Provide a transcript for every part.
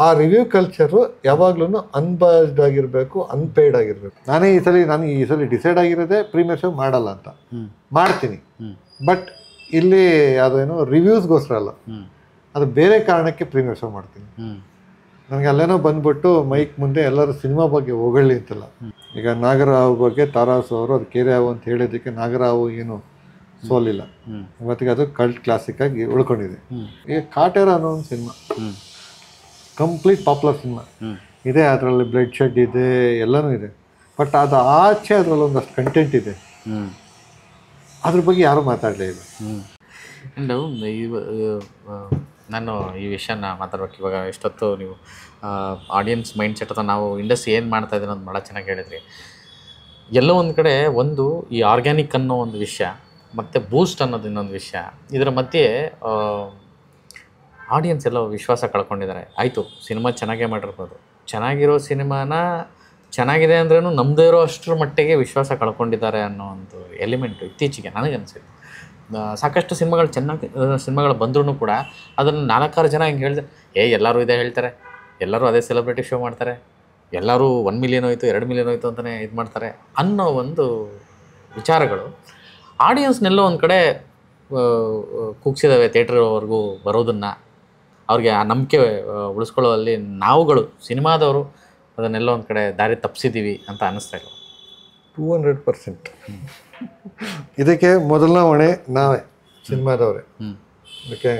ಆ review culture ಯಾವಾಗ್ಲೂ unbiased ಆಗಿರಬೇಕು, ಅನ್ಪೇಯ್ಡ್ ಆಗಿರಬೇಕು. ನಾನು ಈ ಸಲ ಡಿಸೈಡ್ ಆಗಿರೋದೇ ಪ್ರೀಮಿಯರ್ ಶೋ ಮಾಡಲ್ಲ ಅಂತ. ಮಾಡ್ತೀನಿ, ಬಟ್ ಇಲ್ಲಿ ಅದೇನು ರಿವ್ಯೂಸ್ಗೋಸ್ಕರ ಅಲ್ಲ, ಅದು ಬೇರೆ ಕಾರಣಕ್ಕೆ ಪ್ರೀಮಿಯರ್ ಶೋ ಮಾಡ್ತೀನಿ. ನನಗೆ ಅಲ್ಲೇನೋ ಬಂದ್ಬಿಟ್ಟು ಮೈಕ್ ಮುಂದೆ ಎಲ್ಲರೂ ಸಿನಿಮಾ ಬಗ್ಗೆ ಹೊಗಳ್ಳಿ ಅಂತಲ್ಲ. ಈಗ ನಾಗರಾವ್ ಬಗ್ಗೆ ತಾರಾಸು ಅವರು ಅದು ಕೇರ್ಯಾವು ಅಂತ ಹೇಳಿದ್ದಕ್ಕೆ ನಾಗರಾವು ಏನು ಸೋಲಿಲ್ಲ, ಇವತ್ತಿಗೆ ಅದು ಕಲ್ಟ್ ಕ್ಲಾಸಿಕ್ ಆಗಿ ಉಳ್ಕೊಂಡಿದೆ. ಈಗ ಕಾಟೇರ ಅನ್ನೋ ಒಂದು ಸಿನಿಮಾ ಕಂಪ್ಲೀಟ್ ಪಾಪ್ಯುಲರ್ ಸಿನಿಮಾ ಇದೆ, ಅದರಲ್ಲಿ ಬ್ಲಡ್ ಶೆಡ್ ಇದೆ, ಎಲ್ಲನೂ ಇದೆ. ಬಟ್ ಅದು ಆಚೆ ಅದರಲ್ಲಿ ಒಂದಷ್ಟು ಕಂಟೆಂಟ್ ಇದೆ, ಅದ್ರ ಬಗ್ಗೆ ಯಾರೂ ಮಾತಾಡಲೇ ಇಲ್ಲ. ನಾನು ಈ ವಿಷಯನ ಮಾತಾಡ್ಬೇಕು ಇವಾಗ. ಎಷ್ಟೊತ್ತು ನೀವು ಆಡಿಯನ್ಸ್ ಮೈಂಡ್ ಸೆಟ್ ಅಥವಾ ನಾವು ಇಂಡಸ್ಟ್ರಿ ಏನು ಮಾಡ್ತಾ ಇದ್ದೀವಿ ಅನ್ನೋದು ಭಾಳ ಚೆನ್ನಾಗಿ ಹೇಳಿದ್ರಿ. ಎಲ್ಲೋ ಒಂದು ಕಡೆ ಒಂದು ಈ ಆರ್ಗ್ಯಾನಿಕ್ ಅನ್ನೋ ಒಂದು ವಿಷಯ ಮತ್ತು ಬೂಸ್ಟ್ ಅನ್ನೋದು ಇನ್ನೊಂದು ವಿಷಯ, ಇದರ ಮಧ್ಯೆ ಆಡಿಯನ್ಸ್ ಎಲ್ಲ ವಿಶ್ವಾಸ ಕಳ್ಕೊಂಡಿದ್ದಾರೆ. ಆಯಿತು, ಸಿನಿಮಾ ಚೆನ್ನಾಗೇ ಮಾಡಿರ್ಬೋದು, ಚೆನ್ನಾಗಿರೋ ಸಿನಿಮಾನ ಚೆನ್ನಾಗಿದೆ ಅಂದ್ರೂ ನಮ್ಮದೇ ಇರೋ ಅಷ್ಟರ ಮಟ್ಟಿಗೆ ವಿಶ್ವಾಸ ಕಳ್ಕೊಂಡಿದ್ದಾರೆ ಅನ್ನೋ ಒಂದು ಎಲಿಮೆಂಟು ಇತ್ತೀಚೆಗೆ ನನಗನ್ಸಿದೆ. ಸಾಕಷ್ಟು ಸಿನಿಮಾಗಳು ಬಂದ್ರೂ ಕೂಡ ಅದನ್ನು 4-6 ಜನ ಹಿಂಗೆ ಹೇಳಿದ್ರೆ, ಎಲ್ಲರೂ ಇದೇ ಹೇಳ್ತಾರೆ, ಎಲ್ಲರೂ ಅದೇ ಸೆಲೆಬ್ರಿಟಿ ಶೋ ಮಾಡ್ತಾರೆ, ಎಲ್ಲರೂ 1 ಮಿಲಿಯನ್ ಹೋಯ್ತು 2 ಮಿಲಿಯನ್ ಹೋಯ್ತು ಅಂತಲೇ ಇದು ಮಾಡ್ತಾರೆ ಅನ್ನೋ ಒಂದು ವಿಚಾರಗಳು ಆಡಿಯನ್ಸ್ನೆಲ್ಲೋ ಒಂದು ಕಡೆ ಕುಗ್ಸಿದಾವೆ. ಥಿಯೇಟ್ರ್ವರೆಗೂ ಬರೋದನ್ನು, ಅವ್ರಿಗೆ ಆ ನಂಬಿಕೆ ಉಳಿಸ್ಕೊಳ್ಳೋಲ್ಲಿ ನಾವುಗಳು ಸಿನಿಮಾದವರು ಅದನ್ನೆಲ್ಲ ಒಂದು ಕಡೆ ದಾರಿ ತಪ್ಪಿಸಿದ್ದೀವಿ ಅಂತ ಅನ್ನಿಸ್ತಾ ಇಲ್ಲ. 200% ಇದಕ್ಕೆ ಮೊದಲನೇ ಹೊಣೆ ನಾವೇ, ಸಿನಿಮಾದವರೇ. ಓಕೆ,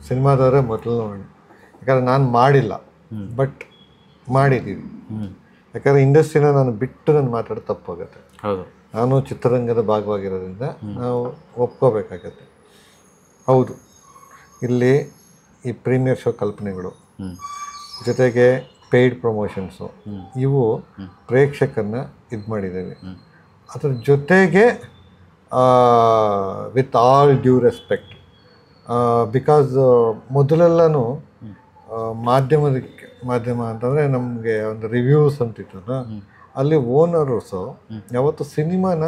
ಸಿನಿಮಾದವರೇ ಮೊದಲನೇ ಹೊಣೆ. ಯಾಕಂದರೆ ನಾನು ಮಾಡಿಲ್ಲ, ಬಟ್ ಮಾಡಿದ್ದೀವಿ. ಯಾಕಂದರೆ ಇಂಡಸ್ಟ್ರಿನ ನಾನು ಬಿಟ್ಟು ನಾನು ಮಾತಾಡೋದು ತಪ್ಪಾಗುತ್ತೆ. ಹೌದು, ನಾನು ಚಿತ್ರರಂಗದ ಭಾಗವಾಗಿರೋದ್ರಿಂದ ನಾವು ಒಪ್ಕೋಬೇಕಾಗತ್ತೆ. ಹೌದು, ಇಲ್ಲಿ ಈ ಪ್ರೀಮಿಯರ್ ಶೋ ಕಲ್ಪನೆಗಳು ಜೊತೆಗೆ ಪೇಯ್ಡ್ ಪ್ರಮೋಷನ್ಸು ಇವು ಪ್ರೇಕ್ಷಕರನ್ನ ಇದು ಮಾಡಿದ್ದೇವೆ. ಅದ್ರ ಜೊತೆಗೆ with all due respect, because ಮೊದಲೆಲ್ಲನೂ ಮಾಧ್ಯಮ ಅಂತಂದರೆ ನಮಗೆ ಒಂದು ರಿವ್ಯೂಸ್ ಅಂತಿತ್ತಲ್ಲ, ಅಲ್ಲಿ ಓನರ್ಸು ಯಾವತ್ತು ಸಿನಿಮಾನ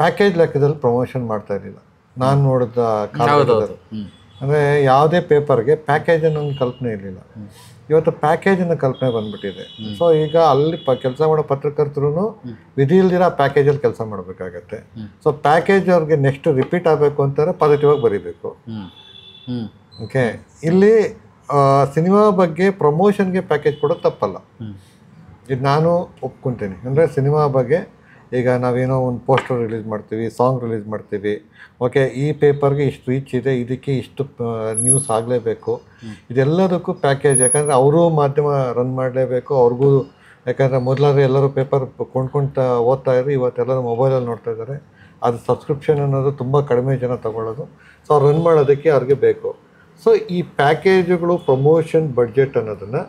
ಪ್ಯಾಕೇಜ್ ಲೆಕ್ಕದಲ್ಲಿ ಪ್ರಮೋಷನ್ ಮಾಡ್ತಾ ಇರಲಿಲ್ಲ. ನಾನು ನೋಡಿದ ಕಾಲದಲ್ಲಿ ಅಂದರೆ ಯಾವುದೇ ಪೇಪರ್ಗೆ ಪ್ಯಾಕೇಜ್ ಅನ್ನೋ ಒಂದು ಕಲ್ಪನೆ ಇರಲಿಲ್ಲ. ಇವತ್ತು ಪ್ಯಾಕೇಜ್ ಅನ್ನೋ ಕಲ್ಪನೆ ಬಂದ್ಬಿಟ್ಟಿದೆ. ಸೊ ಈಗ ಅಲ್ಲಿ ಕೆಲಸ ಮಾಡೋ ಪತ್ರಕರ್ತರು ವಿಧಿ ಇಲ್ದಿರ ಪ್ಯಾಕೇಜಲ್ಲಿ ಕೆಲಸ ಮಾಡಬೇಕಾಗತ್ತೆ. ಸೊ ಪ್ಯಾಕೇಜ್ ಅವ್ರಿಗೆ ನೆಕ್ಸ್ಟ್ ರಿಪೀಟ್ ಆಗಬೇಕು ಅಂತಾರೆ ಪಾಸಿಟಿವ್ ಆಗಿ ಬರೀಬೇಕು. ಓಕೆ, ಇಲ್ಲಿ ಸಿನಿಮಾ ಬಗ್ಗೆ ಪ್ರಮೋಷನ್ಗೆ ಪ್ಯಾಕೇಜ್ ಕೊಡೋದು ತಪ್ಪಲ್ಲ, ಇದು ನಾನು ಒಪ್ಕೊತೀನಿ. ಅಂದರೆ ಸಿನಿಮಾ ಬಗ್ಗೆ ಈಗ ನಾವೇನೋ ಒಂದು ಪೋಸ್ಟರ್ ರಿಲೀಸ್ ಮಾಡ್ತೀವಿ, ಸಾಂಗ್ ರಿಲೀಸ್ ಮಾಡ್ತೀವಿ. ಓಕೆ, ಈ ಪೇಪರ್ಗೆ ಇಷ್ಟು ರೀಚ್ ಇದೆ, ಇದಕ್ಕೆ ಇಷ್ಟು ನ್ಯೂಸ್ ಆಗಲೇಬೇಕು, ಇದೆಲ್ಲದಕ್ಕೂ ಪ್ಯಾಕೇಜ್. ಯಾಕಂದರೆ ಅವರು ಮಾಧ್ಯಮ ರನ್ ಮಾಡಲೇಬೇಕು, ಅವ್ರಿಗೂ. ಯಾಕಂದರೆ ಮೊದಲಾದ್ರೆ ಎಲ್ಲರೂ ಪೇಪರ್ ಕೊಂಡ್ಕೊಳ್ತಾ ಓದ್ತಾ ಇದ್ರು, ಇವತ್ತೆಲ್ಲರೂ ಮೊಬೈಲಲ್ಲಿ ನೋಡ್ತಾ ಇದ್ದಾರೆ. ಅದು ಸಬ್ಸ್ಕ್ರಿಪ್ಷನ್ ಅನ್ನೋದು ತುಂಬ ಕಡಿಮೆ ಜನ ತೊಗೊಳ್ಳೋದು. ಸೊ ಅವ್ರು ರನ್ ಮಾಡೋದಕ್ಕೆ ಅವ್ರಿಗೆ ಬೇಕು. ಸೊ ಈ ಪ್ಯಾಕೇಜುಗಳು, ಪ್ರಮೋಷನ್ ಬಡ್ಜೆಟ್ ಅನ್ನೋದನ್ನು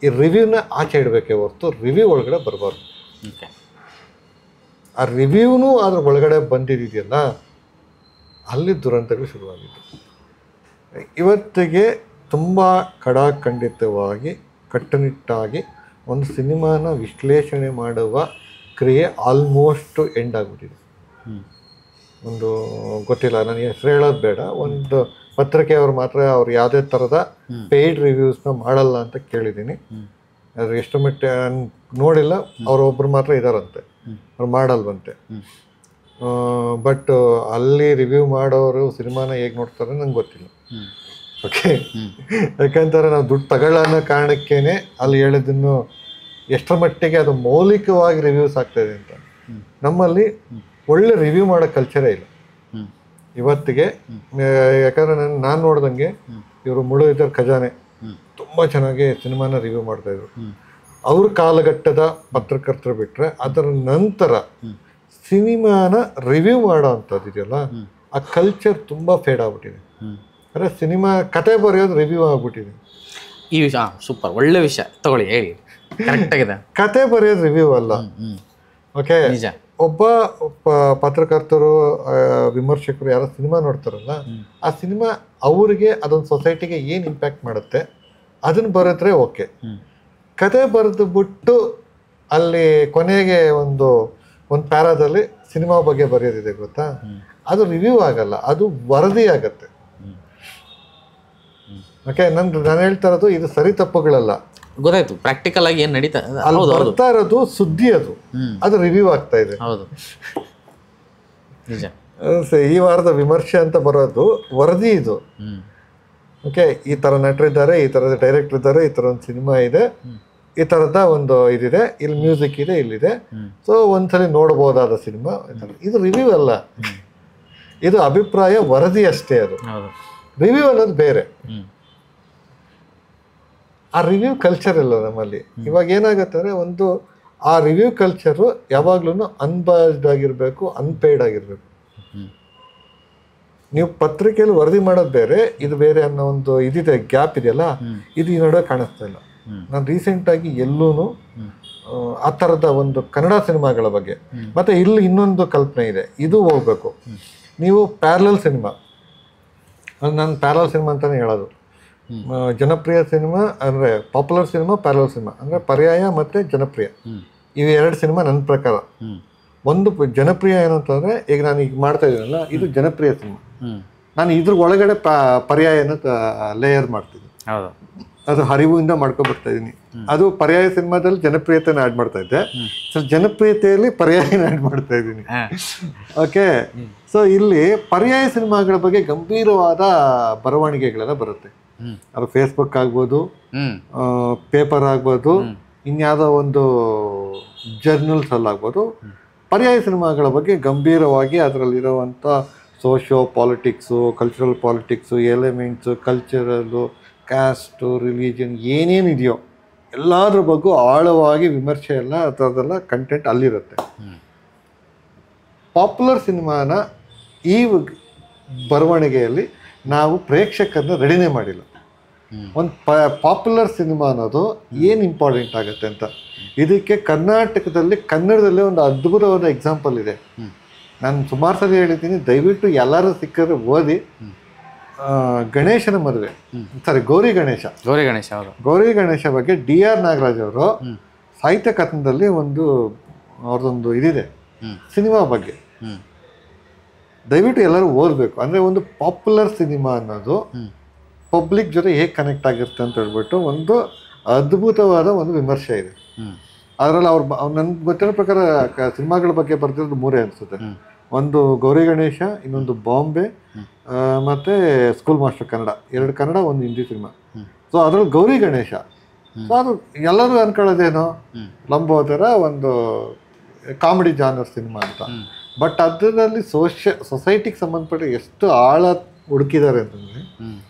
ಈ ರಿವ್ಯೂನ ಆಚೆ ಇಡಬೇಕೇ ಹೊರತು ರಿವ್ಯೂ ಒಳಗಡೆ ಬರಬಾರ್ದು. ಆ ರಿವ್ಯೂನೂ ಅದ್ರ ಒಳಗಡೆ ಬಂದಿದೆಯಲ್ಲ, ಅಲ್ಲಿ ದುರಂತಗಳು ಶುರುವಾಗಿತ್ತು. ಇವತ್ತಿಗೆ ತುಂಬ ಖಡಾಖಂಡಿತವಾಗಿ ಕಟ್ಟುನಿಟ್ಟಾಗಿ ಒಂದು ಸಿನಿಮಾನ ವಿಶ್ಲೇಷಣೆ ಮಾಡುವ ಕ್ರಿಯೆ ಆಲ್ಮೋಸ್ಟ್ ಎಂಡ್ ಆಗಿಬಿಟ್ಟಿದೆ. ಒಂದು ಗೊತ್ತಿಲ್ಲ, ನನಗೆ ಹೆಸರು ಹೇಳೋದು ಬೇಡ, ಒಂದು ಪತ್ರಿಕೆಯವರು ಮಾತ್ರ ಅವ್ರು ಯಾವುದೇ ಥರದ ಪೇಯ್ಡ್ ರಿವ್ಯೂಸ್ನ ಮಾಡಲ್ಲ ಅಂತ ಕೇಳಿದ್ದೀನಿ. ಅದು ಎಷ್ಟು ಮಟ್ಟ ನೋಡಿಲ್ಲ, ಅವರೊಬ್ಬರು ಮಾತ್ರ ಇದ್ದಾರಂತೆ, ಅವ್ರು ಮಾಡಲ್ವಂತೆ. ಬಟ್ ಅಲ್ಲಿ ರಿವ್ಯೂ ಮಾಡೋರು ಸಿನಿಮಾನ ಹೇಗೆ ನೋಡ್ತಾರೆ ನಂಗೆ ಗೊತ್ತಿಲ್ಲ. ಓಕೆ, ಯಾಕಂತಾರೆ ನಾವು ದುಡ್ಡು ತಗೊಳ್ಳೋ ಅನ್ನೋ ಕಾರಣಕ್ಕೇನೆ ಅಲ್ಲಿ ಹೇಳಿದ್ದನ್ನು ಎಷ್ಟರ ಮಟ್ಟಿಗೆ ಅದು ಮೌಲಿಕವಾಗಿ ರಿವ್ಯೂಸ್ ಆಗ್ತಾಯಿದೆ ಅಂತ. ನಮ್ಮಲ್ಲಿ ಒಳ್ಳೆ ರಿವ್ಯೂ ಮಾಡೋ ಕಲ್ಚರೇ ಇಲ್ಲ ಇವತ್ತಿಗೆ. ಯಾಕಂದರೆ ನಾನು ನೋಡ್ದಂಗೆ ಇವರು ಮುಳುಗಿದ್ದರ ಖಜಾನೆ ತುಂಬ ಚೆನ್ನಾಗಿ ಸಿನಿಮಾನ ರಿವ್ಯೂ ಮಾಡ್ತಾಯಿದ್ರು. ಅವ್ರ ಕಾಲಘಟ್ಟದ ಪತ್ರಕರ್ತರು ಬಿಟ್ಟರೆ ಅದರ ನಂತರ ಸಿನಿಮಾನ ರಿವ್ಯೂ ಮಾಡೋ ಅಂಥದ್ದು ಇದೆಯಲ್ಲ, ಆ ಕಲ್ಚರ್ ತುಂಬ ಫೇಡ್ ಆಗ್ಬಿಟ್ಟಿದೆ. ಅಂದರೆ ಸಿನಿಮಾ ಕತೆ ಬರೆಯೋದು ರಿವ್ಯೂ ಆಗ್ಬಿಟ್ಟಿದೆ. ಈ ವಿಷಯ ಸೂಪರ್, ಒಳ್ಳೆ ವಿಷಯ ತಗೊಳ್ಳಿ, ಹೇಳಿ. ಕರೆಕ್ಟಾಗಿದೆ, ಕತೆ ಬರೆಯೋದು ರಿವ್ಯೂ ಅಲ್ಲ. ಓಕೆ, ಒಬ್ಬ ಪತ್ರಕರ್ತರು, ವಿಮರ್ಶಕರು ಯಾರೋ ಸಿನಿಮಾ ನೋಡ್ತಾರಲ್ಲ, ಆ ಸಿನಿಮಾ ಅವ್ರಿಗೆ ಅದೊಂದು ಸೊಸೈಟಿಗೆ ಏನು ಇಂಪ್ಯಾಕ್ಟ್ ಮಾಡುತ್ತೆ ಅದನ್ನು ಬರೆದ್ರೆ ಓಕೆ. ಕತೆ ಬರೆದು ಬಿಟ್ಟು ಅಲ್ಲಿ ಕೊನೆಗೆ ಒಂದು ಪ್ಯಾರಾದಲ್ಲಿ ಸಿನಿಮಾ ಬಗ್ಗೆ ಬರೆಯೋದಿದೆ ಗೊತ್ತಾ, ಅದು ರಿವ್ಯೂ ಆಗಲ್ಲ, ಅದು ವರದಿ ಆಗತ್ತೆ. ಓಕೆ ನಾನು ಹೇಳ್ತಾ ಇರೋದು ಇದು ಸರಿ ತಪ್ಪುಗಳಲ್ಲ, ಗೊತ್ತಾಯ್ತು ಪ್ರಾಕ್ಟಿಕಲ್ ಆಗಿ ಏನು ನಡೀತಾ. ಅಲ್ಲಿ ಬರ್ತಾ ಇರೋದು ಸುದ್ದಿ, ಅದು ರಿವ್ಯೂ ಆಗ್ತಾ ಇದೆ. ಹೌದು ನಿಜ. ಈ ವಾರದ ವಿಮರ್ಶೆ ಅಂತ ಬರೋದು ವರದಿ ಇದು. ಓಕೆ, ಈ ಥರ ನಟರಿದ್ದಾರೆ, ಈ ಥರದ ಡೈರೆಕ್ಟರ್ ಇದ್ದಾರೆ, ಈ ಥರ ಒಂದು ಸಿನಿಮಾ ಇದೆ, ಈ ಥರದ ಒಂದು ಇದಿದೆ, ಇಲ್ಲಿ ಮ್ಯೂಸಿಕ್ ಇದೆ, ಇಲ್ಲಿದೆ, ಸೊ ಒಂದ್ಸಲಿ ನೋಡ್ಬೋದಾದ ಸಿನಿಮಾ. ಇದು ರಿವ್ಯೂ ಅಲ್ಲ, ಇದು ಅಭಿಪ್ರಾಯ ವರದಿ ಅಷ್ಟೇ. ಅದು ರಿವ್ಯೂ ಅನ್ನೋದು ಬೇರೆ. ಆ ರಿವ್ಯೂ ಕಲ್ಚರ್ ಇಲ್ಲ ನಮ್ಮಲ್ಲಿ. ಇವಾಗ ಏನಾಗುತ್ತೆ ಅಂದರೆ, ಒಂದು ಆ ರಿವ್ಯೂ ಕಲ್ಚರು ಯಾವಾಗ್ಲೂ ಅನ್ಬಾಸ್ಡ್ ಆಗಿರಬೇಕು, ಅನ್ಪೇಯ್ಡ್ ಆಗಿರಬೇಕು. ನೀವು ಪತ್ರಿಕೆಯಲ್ಲಿ ವರದಿ ಮಾಡೋದು ಬೇರೆ, ಇದು ಬೇರೆ ಅನ್ನೋ ಒಂದು ಇದಿದೆ, ಗ್ಯಾಪ್ ಇದೆಯಲ್ಲ, ಇದು ಈ ನಡುವೆ ಕಾಣಿಸ್ತಾ ಇಲ್ಲ. ನಾನು ರೀಸೆಂಟಾಗಿ ಎಲ್ಲೂ ಆ ಥರದ ಒಂದು ಕನ್ನಡ ಸಿನಿಮಾಗಳ ಬಗ್ಗೆ, ಮತ್ತು ಇಲ್ಲಿ ಇನ್ನೊಂದು ಕಲ್ಪನೆ ಇದೆ, ಇದು ಹೋಗ್ಬೇಕು. ನೀವು ಪ್ಯಾರಲಲ್ ಸಿನಿಮಾ, ನಾನು ಪ್ಯಾರಲಲ್ ಸಿನಿಮಾ ಅಂತಲೇ ಹೇಳೋದು. ಜನಪ್ರಿಯ ಸಿನಿಮಾ ಅಂದರೆ ಪಾಪ್ಯುಲರ್ ಸಿನಿಮಾ, ಪ್ಯಾರಲಲ್ ಸಿನಿಮಾ ಅಂದರೆ ಪರ್ಯಾಯ ಮತ್ತು ಜನಪ್ರಿಯ, ಇವು ಎರಡು ಸಿನಿಮಾ ನನ್ನ ಪ್ರಕಾರ. ಒಂದು ಜನಪ್ರಿಯ ಏನು ಅಂತಂದರೆ, ಈಗ ನಾನು ಈಗ ಮಾಡ್ತಾ ಇದ್ದೀನಲ್ಲ, ಇದು ಜನಪ್ರಿಯ ಸಿನಿಮಾ. ನಾನು ಇದ್ರ ಒಳಗಡೆ ಪರ್ಯಾಯನ ಲೇಯರ್ ಮಾಡ್ತಿದ್ದೆ, ಅದು ಹರಿವಿಂದ ಮಾಡ್ಕೊಬರ್ತಾ ಇದ್ದೀನಿ. ಅದು ಪರ್ಯಾಯ ಸಿನಿಮಾದಲ್ಲಿ ಜನಪ್ರಿಯತೆನ ಆ್ಯಡ್ ಮಾಡ್ತಾ ಇದ್ದೆ, ಸೊ ಜನಪ್ರಿಯತೆಯಲ್ಲಿ ಪರ್ಯಾಯನ ಆ್ಯಡ್ ಮಾಡ್ತಾ ಇದ್ದೀನಿ. ಓಕೆ, ಸೊ ಇಲ್ಲಿ ಪರ್ಯಾಯ ಸಿನಿಮಾಗಳ ಬಗ್ಗೆ ಗಂಭೀರವಾದ ಬರವಣಿಗೆಗಳೆಲ್ಲ ಬರುತ್ತೆ. ಅದು ಫೇಸ್ಬುಕ್ ಆಗ್ಬೋದು, ಪೇಪರ್ ಆಗ್ಬೋದು, ಇನ್ಯಾವುದೋ ಒಂದು ಜರ್ನಲ್ಸ್ ಅಲ್ಲಾಗ್ಬೋದು. ಪರ್ಯಾಯ ಸಿನಿಮಾಗಳ ಬಗ್ಗೆ ಗಂಭೀರವಾಗಿ ಅದರಲ್ಲಿರುವಂಥ socio politics, cultural politics, elements, cultural, caste, religion ಏನೇನಿದೆಯೋ ಎಲ್ಲದ್ರ ಬಗ್ಗೆ ಆಳವಾಗಿ ವಿಮರ್ಶೆ ಎಲ್ಲ ಆ ಥರದ್ದೆಲ್ಲ ಕಂಟೆಂಟ್ ಅಲ್ಲಿರುತ್ತೆ. ಪಾಪ್ಯುಲರ್ ಸಿನಿಮಾನ ಈ ಬರವಣಿಗೆಯಲ್ಲಿ ನಾವು ಪ್ರೇಕ್ಷಕರನ್ನ ರೆಡಿನೇ ಮಾಡಿಲ್ಲ. ಒಂದು ಪಾಪ್ಯುಲರ್ ಸಿನಿಮಾ ಅನ್ನೋದು ಏನು ಇಂಪಾರ್ಟೆಂಟ್ ಆಗುತ್ತೆ ಅಂತ, ಇದಕ್ಕೆ ಕರ್ನಾಟಕದಲ್ಲಿ ಕನ್ನಡದಲ್ಲೇ ಒಂದು ಅದ್ಭುತವಾದ ಎಕ್ಸಾಂಪಲ್ ಇದೆ. ನಾನು ಸುಮಾರು ಸಲ ಹೇಳಿದ್ದೀನಿ, ದಯವಿಟ್ಟು ಎಲ್ಲರೂ ಸಿಕ್ಕಿದ್ರೆ ಓದಿ. ಗಣೇಶನ ಮದುವೆ, ಸಾರಿ ಗೌರಿ ಗಣೇಶ ಬಗ್ಗೆ DR ನಾಗರಾಜ್ ಅವರು ಸಾಹಿತ್ಯ ಕಥನದಲ್ಲಿ ಅವ್ರದ್ದೊಂದು ಇದಿದೆ ಸಿನಿಮಾ ಬಗ್ಗೆ. ದಯವಿಟ್ಟು ಎಲ್ಲರೂ ಓದಬೇಕು. ಅಂದರೆ ಒಂದು ಪಾಪ್ಯುಲರ್ ಸಿನಿಮಾ ಅನ್ನೋದು ಪಬ್ಲಿಕ್ ಜೊತೆ ಹೇಗೆ ಕನೆಕ್ಟ್ ಆಗಿರುತ್ತೆ ಅಂತ ಹೇಳ್ಬಿಟ್ಟು ಒಂದು ಅದ್ಭುತವಾದ ಒಂದು ವಿಮರ್ಶೆ ಇದೆ. ಅದರಲ್ಲಿ ನನ್ಗೆ ಗೊತ್ತಿರೋ ಪ್ರಕಾರ ಸಿನಿಮಾಗಳ ಬಗ್ಗೆ ಬರ್ತಿರೋದು 3 ಅನಿಸುತ್ತೆ. ಒಂದು ಗೌರಿ ಗಣೇಶ, ಇನ್ನೊಂದು ಬಾಂಬೆ, ಮತ್ತು school master Kannada, 2 Kannada, 1 Hindi cinema. So ಅದರಲ್ಲಿ ಗೌರಿ ಗಣೇಶ, ಸೊ ಅದು ಎಲ್ಲರೂ ಅನ್ಕೊಳ್ಳೋದೇನೋ ಲಂಬೋದರ ಒಂದು ಕಾಮಿಡಿ ಜಾನರ್ ಸಿನಿಮಾ ಅಂತ. ಬಟ್ ಅದರಲ್ಲಿ ಸೊಸೈಟಿಗೆ ಸಂಬಂಧಪಟ್ಟ ಎಷ್ಟು ಆಳ ಹುಡುಕಿದ್ದಾರೆ ಅಂತಂದರೆ,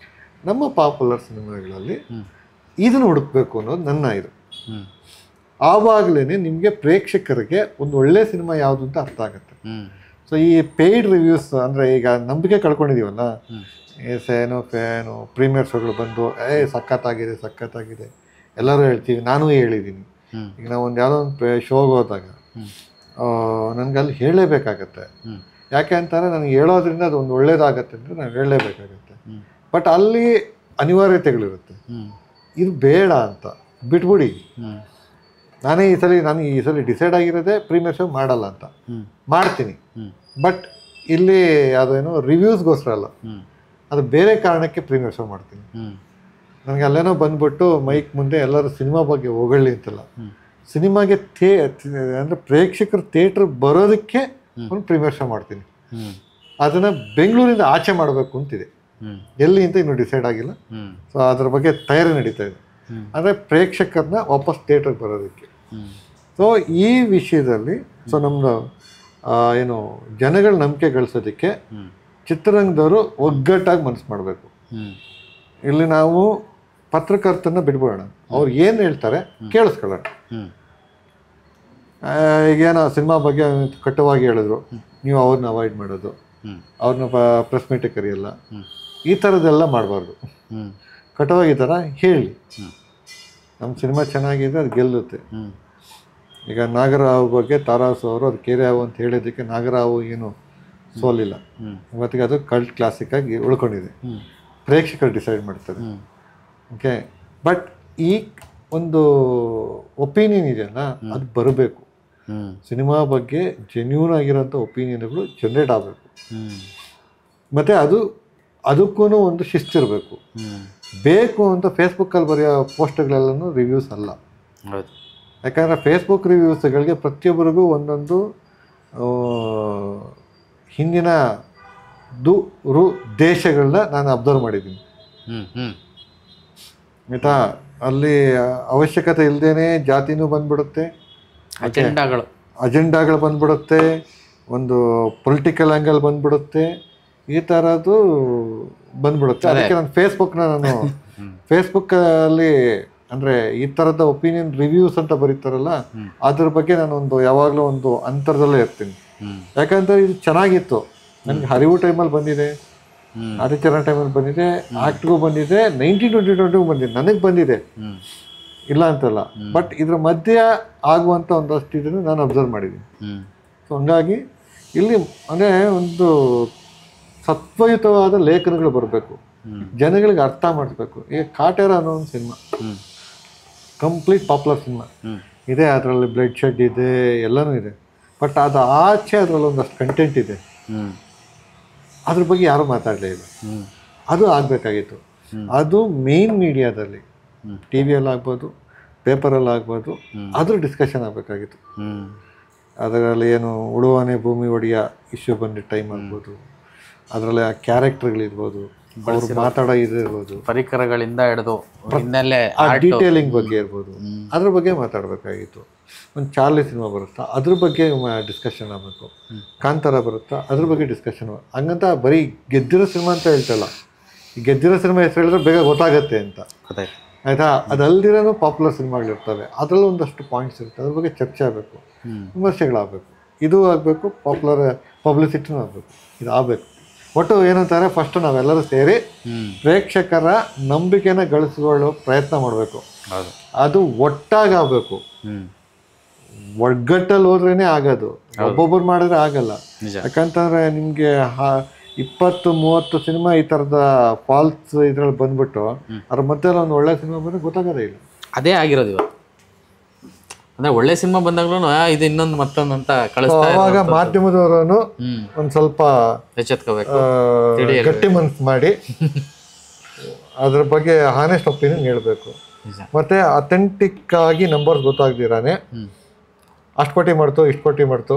ನಮ್ಮ ಪಾಪ್ಯುಲರ್ ಸಿನಿಮಾಗಳಲ್ಲಿ ಇದನ್ನು ಹುಡುಕಬೇಕು ಅನ್ನೋದು ನನ್ನ ಇದು. ಆವಾಗಲೇ ನಿಮಗೆ ಪ್ರೇಕ್ಷಕರಿಗೆ ಒಂದು ಒಳ್ಳೆ ಸಿನಿಮಾ ಯಾವುದು ಅಂತ ಅರ್ಥ ಆಗುತ್ತೆ. ಸೊ ಈ ಪೇಯ್ಡ್ ರಿವ್ಯೂಸ್ ಅಂದರೆ, ಈಗ ನಂಬಿಕೆ ಕಳ್ಕೊಂಡಿದ್ದೀವಲ್ಲ, ಫೇನು ಪ್ರೀಮಿಯರ್ ಶೋಗಳು ಬಂದು ಸಖತ್ತಾಗಿದೆ ಎಲ್ಲರೂ ಹೇಳ್ತೀವಿ, ನಾನೂ ಹೇಳಿದ್ದೀನಿ. ಈಗ ನಾವು ಯಾವುದೋ ಒಂದು ಶೋಗೆ ಹೋದಾಗ ನನಗೆ ಅಲ್ಲಿ ಹೇಳಲೇಬೇಕಾಗತ್ತೆ. ಯಾಕೆ ಅಂತಾರೆ, ನನಗೆ ಹೇಳೋದ್ರಿಂದ ಅದು ಒಂದು ಒಳ್ಳೇದಾಗತ್ತೆ ಅಂದರೆ ನಾನು ಹೇಳಲೇಬೇಕಾಗತ್ತೆ. ಬಟ್ ಅಲ್ಲಿ ಅನಿವಾರ್ಯತೆಗಳಿರುತ್ತೆ. ಇದು ಬೇಡ ಅಂತ ಬಿಟ್ಬಿಡಿ. ನಾನು ಈ ಸಲ ಡಿಸೈಡ್ ಆಗಿರೋದೇ ಪ್ರೀಮಿಯರ್ ಶೋ ಮಾಡಲ್ಲ ಅಂತ. ಮಾಡ್ತೀನಿ, ಬಟ್ ಇಲ್ಲಿ ಅದೇನೋ ರಿವ್ಯೂಸ್ಗೋಸ್ಕರ ಅಲ್ಲ, ಅದು ಬೇರೆ ಕಾರಣಕ್ಕೆ ಪ್ರೀಮಿಯರ್ ಶೋ ಮಾಡ್ತೀನಿ. ನನಗೆ ಅಲ್ಲೇನೋ ಬಂದ್ಬಿಟ್ಟು ಮೈಕ್ ಮುಂದೆ ಎಲ್ಲರೂ ಸಿನಿಮಾ ಬಗ್ಗೆ ಹೊಗಳ್ಳಿ ಅಂತಲ್ಲ, ಸಿನಿಮಾಗೆ ಅಂದರೆ ಪ್ರೇಕ್ಷಕರು ಥಿಯೇಟ್ರ್ ಬರೋದಕ್ಕೆ ಒಂದು ಪ್ರೀಮಿಯರ್ ಶೋ ಮಾಡ್ತೀನಿ. ಅದನ್ನು ಬೆಂಗಳೂರಿಂದ ಆಚೆ ಮಾಡಬೇಕು ಅಂತಿದೆ, ಎಲ್ಲಿ ಅಂತ ಇನ್ನೂ ಡಿಸೈಡ್ ಆಗಿಲ್ಲ. ಸೊ ಅದ್ರ ಬಗ್ಗೆ ತಯಾರಿ ನಡೀತಾ ಇದೆ. ಅಂದರೆ ಪ್ರೇಕ್ಷಕರನ್ನ ವಾಪಸ್ ಥಿಯೇಟ್ರಿಗೆ ಬರೋದಕ್ಕೆ. ಸೊ ಈ ವಿಷಯದಲ್ಲಿ ನಮ್ಮದು ಏನು ಜನಗಳ ನಂಬಿಕೆ ಗಳಿಸೋದಕ್ಕೆ ಚಿತ್ರರಂಗದವರು ಒಗ್ಗಟ್ಟಾಗಿ ಮನಸ್ಸು ಮಾಡಬೇಕು. ಇಲ್ಲಿ ನಾವು ಪತ್ರಕರ್ತರನ್ನ ಬಿಡ್ಬೋಣ, ಅವ್ರು ಏನು ಹೇಳ್ತಾರೆ ಕೇಳಿಸ್ಕೊಳ್ಳೋಣ. ಈಗೇನೋ ಸಿನಿಮಾ ಬಗ್ಗೆ ಕಟ್ಟುವಾಗಿ ಹೇಳಿದ್ರು, ನೀವು ಅವ್ರನ್ನ ಅವಾಯ್ಡ್ ಮಾಡೋದು, ಅವ್ರನ್ನ ಪ್ರೆಸ್ ಮೀಟಿಗೆ ಕರೆಯಲ್ಲ, ಈ ಥರದ್ದೆಲ್ಲ ಮಾಡಬಾರ್ದು. ಕಟ್ಟುವಾಗಿ ಈ ಥರ ಹೇಳಿ, ನಮ್ಮ ಸಿನಿಮಾ ಚೆನ್ನಾಗಿದೆ, ಅದು ಗೆಲ್ಲುತ್ತೆ. ಈಗ ನಾಗರಾವ್ ಬಗ್ಗೆ ತಾರಾಸು ಅವರು ಅದು ಕೇರ್ಯಾವು ಅಂತ ಹೇಳಿದ್ದಕ್ಕೆ ನಾಗರಾವು ಏನು ಸೋಲಿಲ್ಲ, ಇವತ್ತಿಗೆ ಅದು ಕಲ್ಟ್ ಕ್ಲಾಸಿಕ್ಕಾಗಿ ಉಳ್ಕೊಂಡಿದೆ. ಪ್ರೇಕ್ಷಕರು ಡಿಸೈಡ್ ಮಾಡ್ತಾರೆ. ಓಕೆ, ಬಟ್ ಈ ಒಂದು ಒಪಿನಿಯನ್ ಇದೆಯಲ್ಲ, ಅದು ಬರಬೇಕು. ಸಿನಿಮಾ ಬಗ್ಗೆ ಜೆನ್ಯೂನ್ ಆಗಿರೋಂಥ ಒಪಿನಿಯನ್ಗಳು ಜನ್ರೇಟ್ ಆಗಬೇಕು. ಮತ್ತು ಅದಕ್ಕೂ ಒಂದು ಶಿಸ್ತಿರಬೇಕು. ಬೇಕು ಅಂತ ಫೇಸ್ಬುಕ್ಕಲ್ಲಿ ಬರೆಯೋ ಪೋಸ್ಟ್ಗಳೆಲ್ಲನೂ ರಿವ್ಯೂಸ್ ಅಲ್ಲ. ಹೌದು. ಯಾಕಂದರೆ ಫೇಸ್ಬುಕ್ ರಿವ್ಯೂಸ್ಗಳಿಗೆ ಪ್ರತಿಯೊಬ್ಬರಿಗೂ ಒಂದೊಂದು ಹಿಂದಿನ ದೇಶಗಳನ್ನ ನಾನು ಅಬ್ಸರ್ವ್ ಮಾಡಿದ್ದೀನಿ. ಆಯಿತಾ, ಅಲ್ಲಿ ಅವಶ್ಯಕತೆ ಇಲ್ಲದೇ ಜಾತಿನೂ ಬಂದ್ಬಿಡುತ್ತೆ, ಅಜೆಂಡಾಗಳು ಬಂದ್ಬಿಡುತ್ತೆ, ಒಂದು ಪೊಲಿಟಿಕಲ್ ಆ್ಯಂಗಲ್ ಬಂದ್ಬಿಡುತ್ತೆ, ಈ ಥರದ್ದು ಬಂದ್ಬಿಡುತ್ತೆ. ಅದಕ್ಕೆ ನಾನು ಫೇಸ್ಬುಕ್ಕಲ್ಲಿ ಅಂದರೆ ಈ ಥರದ ಒಪಿನಿಯನ್ ರಿವ್ಯೂಸ್ ಅಂತ ಬರೀತಾರಲ್ಲ, ಅದ್ರ ಬಗ್ಗೆ ನಾನೊಂದು ಯಾವಾಗಲೂ ಒಂದು ಅಂತರದಲ್ಲೇ ಇರ್ತೀನಿ. ಯಾಕಂದರೆ ಇದು ಚೆನ್ನಾಗಿತ್ತು, ನನಗೆ ಹರಿವು ಟೈಮಲ್ಲಿ ಬಂದಿದೆ, ಆದಿತ್ಯನ ಟೈಮಲ್ಲಿ ಬಂದಿದೆ, ಆಕ್ಟ್ಗೂ ಬಂದಿದೆ, 1922 ಬಂದಿದೆ, ನನಗೆ ಬಂದಿದೆ, ಇಲ್ಲ ಅಂತಲ್ಲ. ಬಟ್ ಇದ್ರ ಮಧ್ಯೆ ಆಗುವಂಥ ಒಂದಷ್ಟು ಇದನ್ನು ನಾನು ಅಬ್ಸರ್ವ್ ಮಾಡಿದ್ದೀನಿ. ಸೊ ಹಂಗಾಗಿ ಇಲ್ಲಿ ಅಂದರೆ ಒಂದು ಸತ್ವಯುತವಾದ ಲೇಖನಗಳು ಬರಬೇಕು, ಜನಗಳಿಗೆ ಅರ್ಥ ಮಾಡಿಸ್ಬೇಕು. ಈಗ ಕಾಟೇರ ಅನ್ನೋ ಒಂದು ಸಿನಿಮಾ ಕಂಪ್ಲೀಟ್ ಪಾಪ್ಯುಲರ್ ಸಿನಿಮಾ ಇದೆ, ಅದರಲ್ಲಿ ಬ್ಲಡ್ ಶೆಡ್ ಇದೆ, ಎಲ್ಲನೂ ಇದೆ. ಬಟ್ ಅದು ಆಚೆ ಅದರಲ್ಲಿ ಒಂದಷ್ಟು ಕಂಟೆಂಟ್ ಇದೆ, ಅದ್ರ ಬಗ್ಗೆ ಯಾರೂ ಮಾತಾಡಲೇ ಇಲ್ಲ. ಅದು ಆಗಬೇಕಾಗಿತ್ತು. ಅದು ಮೇನ್ ಮೀಡಿಯಾದಲ್ಲಿ, ಟಿ ವಿಯಲ್ಲಿ ಆಗ್ಬೋದು, ಪೇಪರಲ್ಲಿ ಆಗ್ಬೋದು, ಅದ್ರ ಡಿಸ್ಕಷನ್ ಆಗಬೇಕಾಗಿತ್ತು. ಅದರಲ್ಲಿ ಏನು ಉಳುವಾನೆ ಭೂಮಿ ಒಡೆಯ ಇಶ್ಯೂ ಬಂದಿದ್ದ ಟೈಮ್ ಆಗ್ಬೋದು, ಅದರಲ್ಲಿ ಆ ಕ್ಯಾರೆಕ್ಟರ್ಗಳಿರ್ಬೋದು, ಅವ್ರು ಮಾತಾಡೋ ಇದಿರ್ಬೋದು, ಪರಿಕರಗಳಿಂದ ಹಿಡಿದು ಆ ಡೀಟೇಲಿಂಗ್ ಬಗ್ಗೆ ಇರ್ಬೋದು, ಅದ್ರ ಬಗ್ಗೆ ಮಾತಾಡಬೇಕಾಗಿತ್ತು. ಒಂದು ಚಾರ್ಲಿ ಸಿನಿಮಾ ಬರುತ್ತಾ, ಅದ್ರ ಬಗ್ಗೆ ಡಿಸ್ಕಷನ್ ಆಗಬೇಕು. ಕಾಂತಾರ ಬರುತ್ತಾ, ಅದ್ರ ಬಗ್ಗೆ ಡಿಸ್ಕಷನ್. ಹಂಗಂತ ಬರೀ ಗೆದ್ದಿರೋ ಸಿನಿಮಾ ಅಂತ ಹೇಳ್ತಲ್ಲ, ಈ ಗೆದ್ದಿರೋ ಸಿನಿಮಾ ಹೆಸರು ಹೇಳಿದ್ರೆ ಬೇಗ ಗೊತ್ತಾಗತ್ತೆ ಅಂತ, ಆಯಿತಾ. ಅದಲ್ದಿರೋನು ಪಾಪ್ಯುಲರ್ ಸಿನಿಮಾಗಳಿರ್ತವೆ, ಅದರಲ್ಲೂ ಒಂದಷ್ಟು ಪಾಯಿಂಟ್ಸ್ ಇರುತ್ತೆ, ಅದ್ರ ಬಗ್ಗೆ ಚರ್ಚೆ ಆಗಬೇಕು, ವಿಮರ್ಶೆಗಳಾಗಬೇಕು, ಇದು ಆಗಬೇಕು, ಪಬ್ಲಿಸಿಟಿನೂ ಆಗಬೇಕು, ಇದು ಆಗಬೇಕು. ಒಟ್ಟು ಏನಂತಾರೆ, ಫಸ್ಟು ನಾವೆಲ್ಲರೂ ಸೇರಿ ಪ್ರೇಕ್ಷಕರ ನಂಬಿಕೆನ ಗಳಿಸಿಕೊಳ್ಳೋ ಪ್ರಯತ್ನ ಮಾಡಬೇಕು. ಅದು ಒಟ್ಟಾಗಬೇಕು, ಒಗ್ಗಟ್ಟಲ್ಲಿ ಹೋದ್ರೇ ಆಗೋದು, ಒಬ್ಬೊಬ್ಬರು ಮಾಡಿದ್ರೆ ಆಗಲ್ಲ. ಯಾಕಂತಂದರೆ ನಿಮಗೆ 20-30 ಸಿನಿಮಾ ಈ ಥರದ ಫಾಲ್ಸ್ ಇದ್ರಲ್ಲಿ ಬಂದ್ಬಿಟ್ಟು ಅದ್ರ ಮಧ್ಯೆ ಒಂದು ಒಳ್ಳೆ ಸಿನಿಮಾ ಬಂದರೆ ಗೊತ್ತಾಗೋದೇ ಇಲ್ಲ. ಅದೇ ಆಗಿರೋದು ಇವತ್ತು. ಅಂದರೆ ಒಳ್ಳೆ ಸಿನಿಮಾ ಬಂದಾಗ್ಲೂ ಇದು ಇನ್ನೊಂದು ಮತ್ತೊಂದು ಅಂತ ಕಳಿಸ್ತಾ, ಅವಾಗ ಮಾಧ್ಯಮದವರೂ ಒಂದು ಸ್ವಲ್ಪ ಎಚ್ಚೆತ್ಕೋಬೇಕು, ಗಟ್ಟಿ ಮನಸ್ಸು ಮಾಡಿ ಅದ್ರ ಬಗ್ಗೆ ಹಾನೆಸ್ಟ್ ಒಪಿನಿಯನ್ ಹೇಳಬೇಕು. ಮತ್ತು ಅಥೆಂಟಿಕ್ ಆಗಿ ನಂಬರ್ಸ್ ಗೊತ್ತಾಗ್ದಿರಾನೆ ಅಷ್ಟು ಕೋಟಿ ಮಾಡ್ತು, ಇಷ್ಟು ಕೋಟಿ ಮಾಡ್ತು,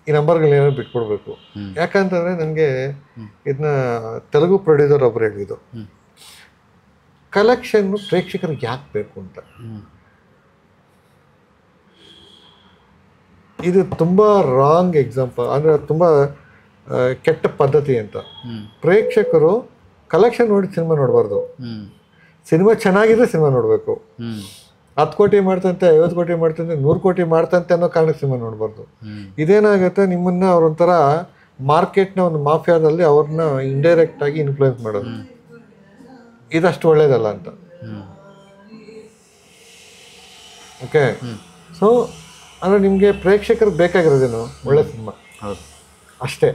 ಈ ನಂಬರ್ಗಳೇನೋ ಬಿಟ್ಕೊಡ್ಬೇಕು. ಯಾಕಂತಂದರೆ ನನಗೆ ಇದನ್ನ ತೆಲುಗು ಪ್ರೊಡ್ಯೂಸರ್ ಒಬ್ಬರು ಹೇಳಿದ್ದು, ಕಲೆಕ್ಷನ್ನು ಪ್ರೇಕ್ಷಕರಿಗೆ ಯಾಕೆ ಬೇಕು ಅಂತ. ಇದು ತುಂಬ ರಾಂಗ್ ಎಕ್ಸಾಂಪಲ್, ಅಂದರೆ ತುಂಬ ಕೆಟ್ಟ ಪದ್ಧತಿ ಅಂತ. ಪ್ರೇಕ್ಷಕರು ಕಲೆಕ್ಷನ್ ನೋಡಿ ಸಿನಿಮಾ ನೋಡಬಾರ್ದು, ಸಿನಿಮಾ ಚೆನ್ನಾಗಿದ್ರೆ ಸಿನಿಮಾ ನೋಡಬೇಕು. 10 ಕೋಟಿ ಮಾಡ್ತಂತೆ, 50 ಕೋಟಿ ಮಾಡ್ತಂತೆ, 100 ಕೋಟಿ ಮಾಡ್ತಂತೆ ಅನ್ನೋ ಕಾರಣಕ್ಕೆ ಸಿನಿಮಾ ನೋಡಬಾರ್ದು. ಇದೇನಾಗುತ್ತೆ, ನಿಮ್ಮನ್ನ ಅವ್ರೊಂಥರ ಮಾರ್ಕೆಟ್ನ ಒಂದು ಮಾಫಿಯಾದಲ್ಲಿ ಅವ್ರನ್ನ ಇಂಡೈರೆಕ್ಟ್ ಆಗಿ ಇನ್ಫ್ಲೂಯೆನ್ಸ್ ಮಾಡೋದು. ಇದಷ್ಟು ಒಳ್ಳೇದಲ್ಲ ಅಂತ. ಓಕೆ, ಸೊ ಅಂದರೆ ನಿಮಗೆ ಪ್ರೇಕ್ಷಕರಿಗೆ ಬೇಕಾಗಿರೋದೇನು, ಒಳ್ಳೆ ಸಿನಿಮಾ ಅಷ್ಟೇ.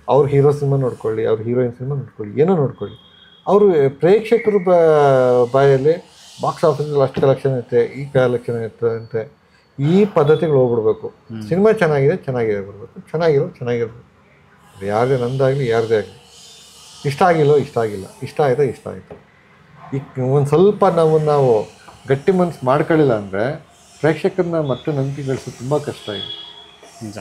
ಅವ್ರು ಹೀರೋ ಸಿನಿಮಾ ನೋಡ್ಕೊಳ್ಳಿ, ಅವ್ರು ಹೀರೋಯಿನ್ ಸಿನಿಮಾ ನೋಡ್ಕೊಳ್ಳಿ, ಏನೋ ನೋಡ್ಕೊಳ್ಳಿ. ಅವರು ಪ್ರೇಕ್ಷಕರು ಬಾಯಲ್ಲಿ ಬಾಕ್ಸ್ ಆಫೀಸಲ್ಲಿ ಅಷ್ಟು ಕಲೆಕ್ಷನ್ ಐತೆ, ಈ ಕಲೆಕ್ಷನ್ ಐತೆ ಅಂತ ಈ ಪದ್ಧತಿಗಳು ಹೋಗ್ಬಿಡ್ಬೇಕು. ಸಿನಿಮಾ ಚೆನ್ನಾಗಿದೆ ಬರಬೇಕು, ಚೆನ್ನಾಗಿರ್ಬೇಕು. ಯಾರದೇ, ನಂದಾಗಲಿ ಯಾರದೇ ಆಗಲಿ, ಇಷ್ಟ ಆಗಿಲ್ಲ, ಇಷ್ಟ ಆಯಿತು. ಈಗ ಒಂದು ಸ್ವಲ್ಪ ನಾವು ಗಟ್ಟಿ ಮನಸ್ಸು ಮಾಡ್ಕೊಳ್ಳಿಲ್ಲ ಅಂದರೆ ಪ್ರೇಕ್ಷಕರನ್ನ ಮತ್ತೆ ನಂಬಿಕೆ ಗಳಿಸೋದು ತುಂಬ ಕಷ್ಟ ಇದೆ. ನಿಜ.